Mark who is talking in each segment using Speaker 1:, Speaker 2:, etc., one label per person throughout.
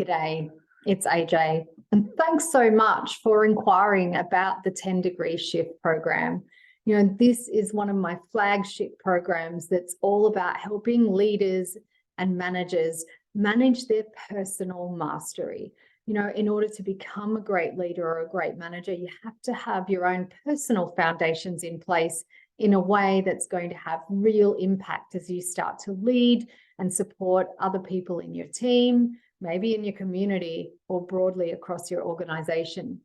Speaker 1: G'day, it's AJ, and thanks so much for inquiring about the 10-degree shift program. You know, this is one of my flagship programs that's all about helping leaders and managers manage their personal mastery. You know, in order to become a great leader or a great manager, you have to have your own personal foundations in place in a way that's going to have real impact as you start to lead and support other people in your team, maybe in your community, or broadly across your organization.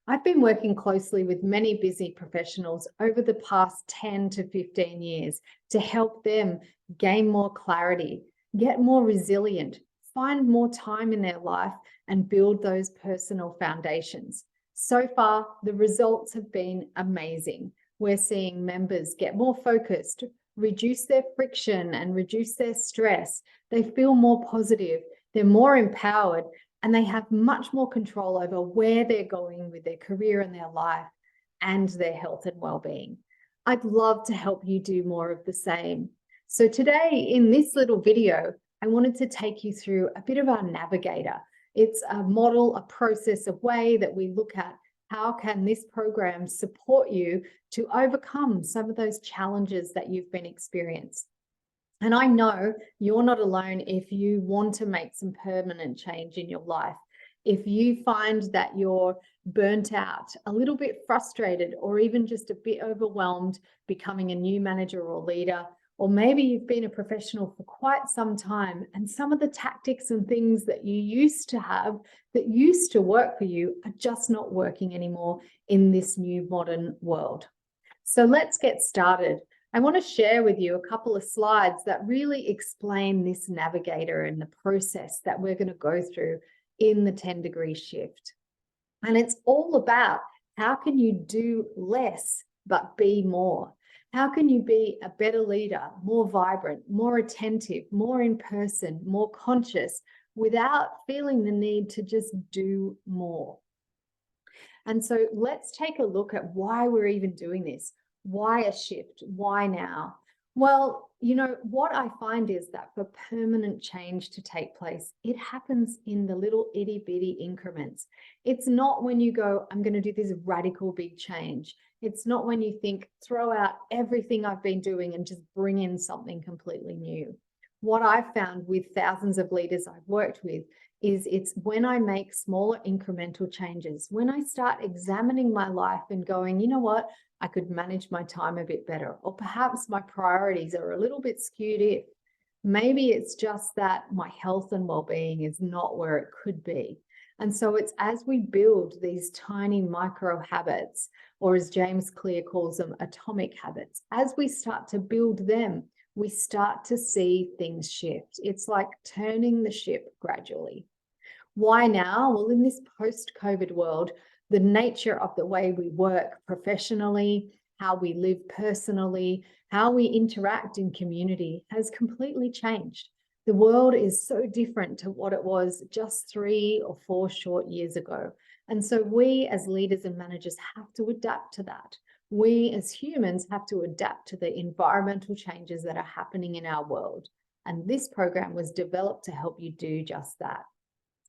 Speaker 1: I've been working closely with many busy professionals over the past 10 to 15 years to help them gain more clarity, get more resilient, find more time in their life, and build those personal foundations. So far, the results have been amazing. We're seeing members get more focused, reduce their friction, and reduce their stress. They feel more positive, they're more empowered, and they have much more control over where they're going with their career and their life and their health and well-being. I'd love to help you do more of the same. So today in this little video, I wanted to take you through a bit of our navigator. It's a model, a process, a way that we look at how can this program support you to overcome some of those challenges that you've been experiencing. And I know you're not alone if you want to make some permanent change in your life. If you find that you're burnt out, a little bit frustrated, or even just a bit overwhelmed becoming a new manager or leader, or maybe you've been a professional for quite some time and some of the tactics and things that you used to have that used to work for you are just not working anymore in this new modern world. So let's get started. I want to share with you a couple of slides that really explain this navigator and the process that we're going to go through in the 10-degree shift. And it's all about how can you do less but be more? How can you be a better leader, more vibrant, more attentive, more in person, more conscious, without feeling the need to just do more? And so let's take a look at why we're even doing this. Why a shift? Why now? Well, you know, what I find is that for permanent change to take place, it happens in the little itty bitty increments. It's not when you go, I'm going to do this radical big change. It's not when you think, throw out everything I've been doing and just bring in something completely new. What I've found with thousands of leaders I've worked with is it's when I make smaller incremental changes, when I start examining my life and going, you know what, I could manage my time a bit better, or perhaps my priorities are a little bit skewed in. Maybe it's just that my health and well-being is not where it could be. And so it's as we build these tiny micro habits, or as James Clear calls them, atomic habits, as we start to build them, we start to see things shift. It's like turning the ship gradually. Why now? Well, in this post-COVID world, the nature of the way we work professionally, how we live personally, how we interact in community has completely changed. The world is so different to what it was just 3 or 4 short years ago. And so we as leaders and managers have to adapt to that. We as humans have to adapt to the environmental changes that are happening in our world. And this program was developed to help you do just that.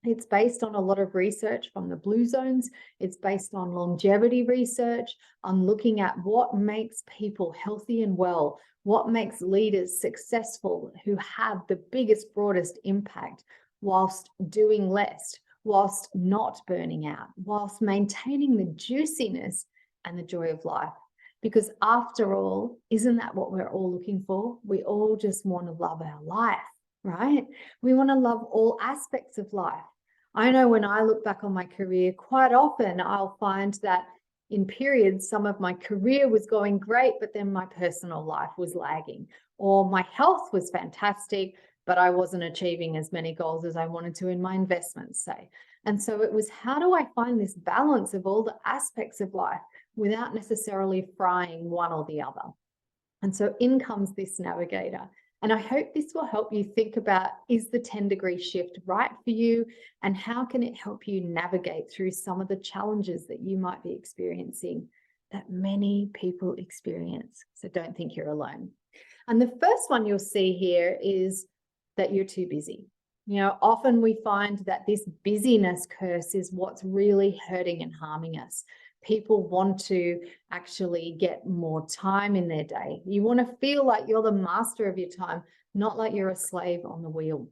Speaker 1: It's based on a lot of research from the Blue Zones. It's based on longevity research, on looking at what makes people healthy and well, what makes leaders successful who have the biggest, broadest impact whilst doing less, whilst not burning out, whilst maintaining the juiciness and the joy of life. Because after all, isn't that what we're all looking for? We all just want to love our life, right? We want to love all aspects of life. I know when I look back on my career, quite often I'll find that in periods, some of my career was going great, but then my personal life was lagging, or my health was fantastic, but I wasn't achieving as many goals as I wanted to in my investments, say. And so it was, how do I find this balance of all the aspects of life without necessarily frying one or the other? And so in comes this navigator. And I hope this will help you think about, is the 10-degree shift right for you? And how can it help you navigate through some of the challenges that you might be experiencing that many people experience? So don't think you're alone. And the first one you'll see here is that you're too busy. Often we find that this busyness curse is what's really hurting and harming us. People want to actually get more time in their day. You want to feel like you're the master of your time, not like you're a slave on the wheel.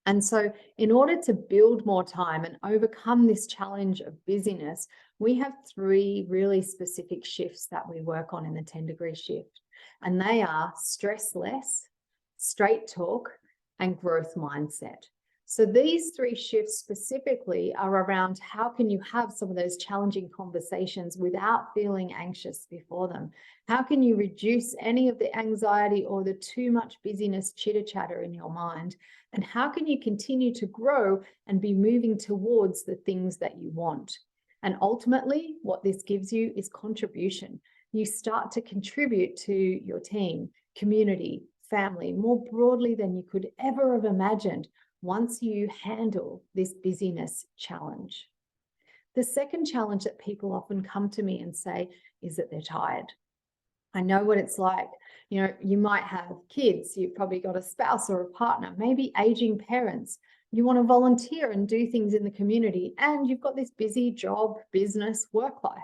Speaker 1: And so, in order to build more time and overcome this challenge of busyness, we have 3 really specific shifts that we work on in the 10-degree shift. And they are stress less, straight talk, and growth mindset. So these 3 shifts specifically are around how can you have some of those challenging conversations without feeling anxious before them? How can you reduce any of the anxiety or the too much busyness, chitter chatter in your mind? And how can you continue to grow and be moving towards the things that you want? And ultimately, what this gives you is contribution. You start to contribute to your team, community, family, more broadly than you could ever have imagined once you handle this busyness challenge. The second challenge that people often come to me and say is that they're tired. I know what it's like. You might have kids, you've probably got a spouse or a partner, maybe aging parents. You want to volunteer and do things in the community, and you've got this busy job, business, work life.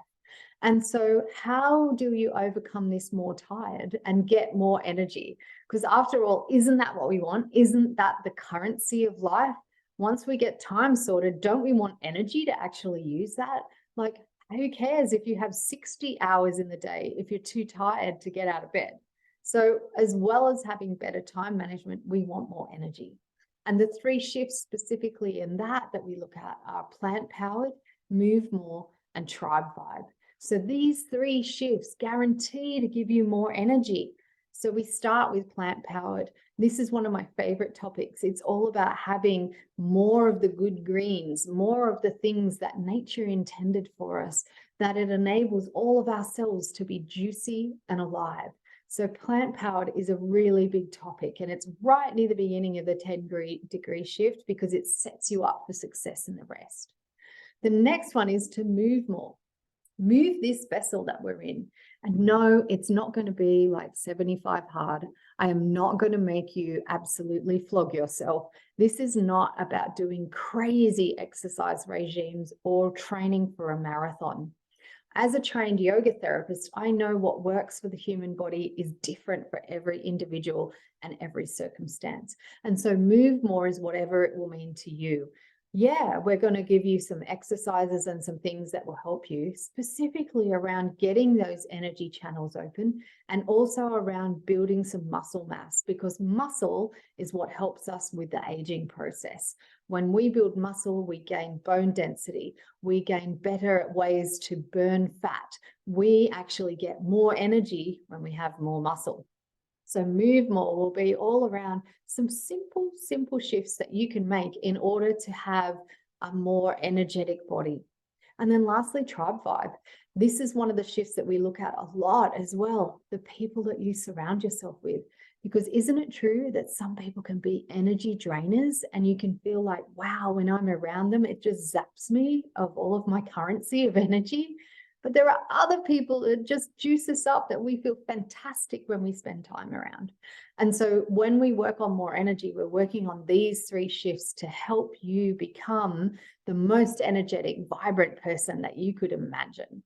Speaker 1: And so how do you overcome this more tired and get more energy? Because after all, isn't that what we want? Isn't that the currency of life? Once we get time sorted, don't we want energy to actually use that? Like, who cares if you have 60 hours in the day if you're too tired to get out of bed? So as well as having better time management, we want more energy. And the 3 shifts specifically in that we look at are plant-powered, move more, and tribe vibe. So these 3 shifts guarantee to give you more energy. So we start with plant-powered. This is one of my favorite topics. It's all about having more of the good greens, more of the things that nature intended for us, that it enables all of our cells to be juicy and alive. So plant-powered is a really big topic, and it's right near the beginning of the 10-degree shift because it sets you up for success in the rest. The next one is to move more. Move this vessel that we're in. And no, it's not going to be like 75 hard. I am not going to make you absolutely flog yourself. This is not about doing crazy exercise regimes or training for a marathon. As a trained yoga therapist, I know what works for the human body is different for every individual and every circumstance. And so move more is whatever it will mean to you. Yeah, we're going to give you some exercises and some things that will help you specifically around getting those energy channels open and also around building some muscle mass, because muscle is what helps us with the aging process. When we build muscle, we gain bone density, we gain better ways to burn fat. We actually get more energy when we have more muscle. So move more will be all around some simple shifts that you can make in order to have a more energetic body. And then lastly, tribe vibe. This is one of the shifts that we look at a lot as well, the people that you surround yourself with. Because isn't it true that some people can be energy drainers and you can feel like, wow, when I'm around them, it just zaps me of all of my currency of energy. But there are other people that just juice us up, that we feel fantastic when we spend time around. And so when we work on more energy, we're working on these 3 shifts to help you become the most energetic, vibrant person that you could imagine.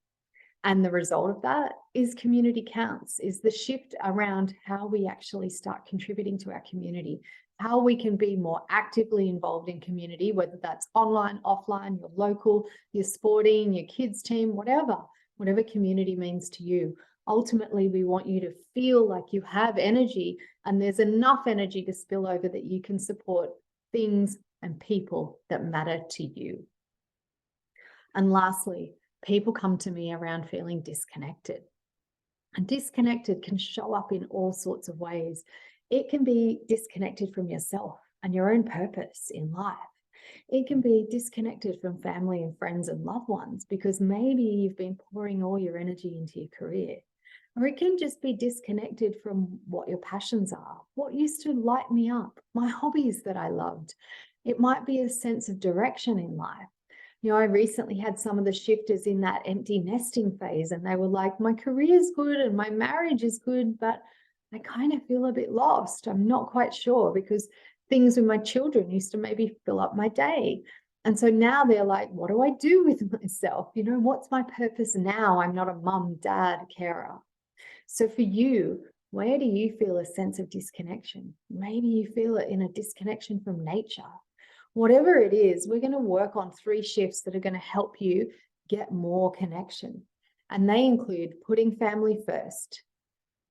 Speaker 1: And the result of that is community counts, is the shift around how we actually start contributing to our community, how we can be more actively involved in community, whether that's online, offline, your local, your sporting, your kids team, whatever community means to you. Ultimately, we want you to feel like you have energy and there's enough energy to spill over that you can support things and people that matter to you. And lastly, people come to me around feeling disconnected. And disconnected can show up in all sorts of ways. It can be disconnected from yourself and your own purpose in life. It can be disconnected from family and friends and loved ones because maybe you've been pouring all your energy into your career. Or it can just be disconnected from what your passions are, what used to light me up, my hobbies that I loved. It might be a sense of direction in life. I recently had some of the shifters in that empty nesting phase, and they were like, my career's good and my marriage is good, but I kind of feel a bit lost. I'm not quite sure, because Things with my children used to maybe fill up my day. And so now they're like, what do I do with myself? You know, what's my purpose now? I'm not a mum, dad, carer. So for you, where do you feel a sense of disconnection? Maybe you feel it in a disconnection from nature. Whatever it is, we're going to work on 3 shifts that are going to help you get more connection. And they include putting family first,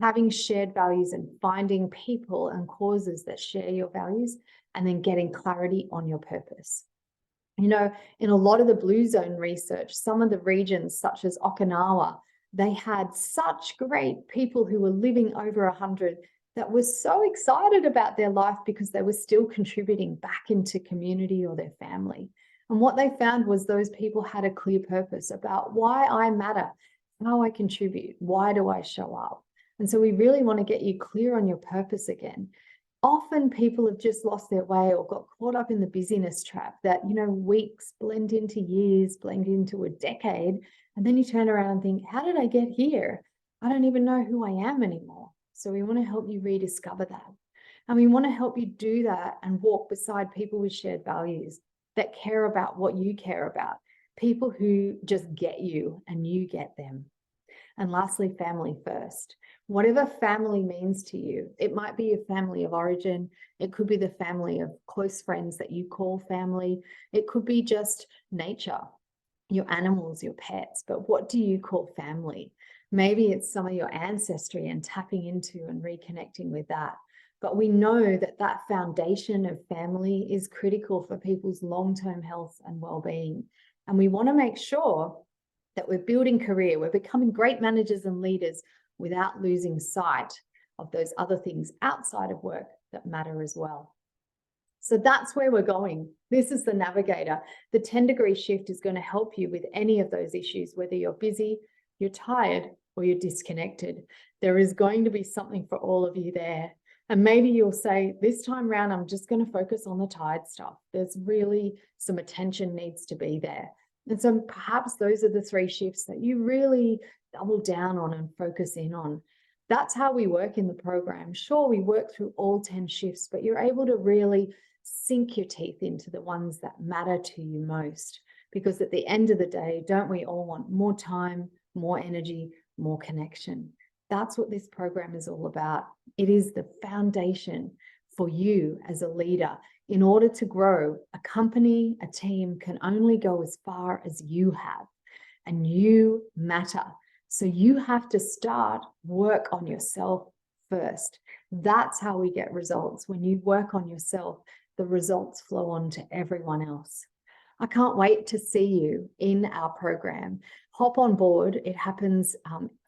Speaker 1: having shared values and finding people and causes that share your values, and then getting clarity on your purpose. You know, in a lot of the blue zone research, some of the regions such as Okinawa, they had such great people who were living over 100 that were so excited about their life because they were still contributing back into community or their family. And what they found was those people had a clear purpose about why I matter, how I contribute, why do I show up? And so we really want to get you clear on your purpose again. Often people have just lost their way or got caught up in the busyness trap that, you know, weeks blend into years, blend into a decade. And then you turn around and think, how did I get here? I don't even know who I am anymore. So we want to help you rediscover that. And we want to help you do that and walk beside people with shared values that care about what you care about, people who just get you and you get them. And lastly, family first. Whatever family means to you, it might be your family of origin. It could be the family of close friends that you call family. It could be just nature, your animals, your pets. But what do you call family? Maybe it's some of your ancestry and tapping into and reconnecting with that. But we know that that foundation of family is critical for people's long-term health and well-being. And we want to make sure that we're building career, we're becoming great managers and leaders without losing sight of those other things outside of work that matter as well. So that's where we're going. This is the navigator. The 10-degree shift is going to help you with any of those issues, whether you're busy, you're tired, or you're disconnected. There is going to be something for all of you there. And maybe you'll say, this time around, I'm just going to focus on the tired stuff. There's really some attention needs to be there. And so perhaps those are the 3 shifts that you really double down on and focus in on. That's how we work in the program. Sure, we work through all 10 shifts, but you're able to really sink your teeth into the ones that matter to you most. Because at the end of the day, don't we all want more time, more energy, more connection? That's what this program is all about. It is the foundation for you as a leader. In order to grow, a company, a team can only go as far as you have, and you matter. So you have to start work on yourself first. That's how we get results. When you work on yourself, the results flow on to everyone else. I can't wait to see you in our program. Hop on board. It happens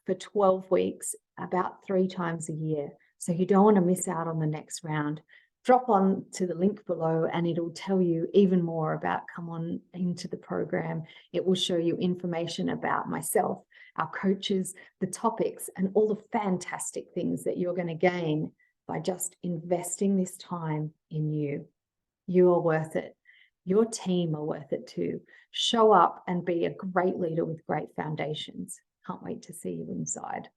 Speaker 1: for 12 weeks, about 3 times a year. So you don't want to miss out on the next round. Drop on to the link below and it'll tell you even more about come on into the program. It will show you information about myself, our coaches, the topics, and all the fantastic things that you're going to gain by just investing this time in you. You are worth it. Your team are worth it too. Show up and be a great leader with great foundations. Can't wait to see you inside.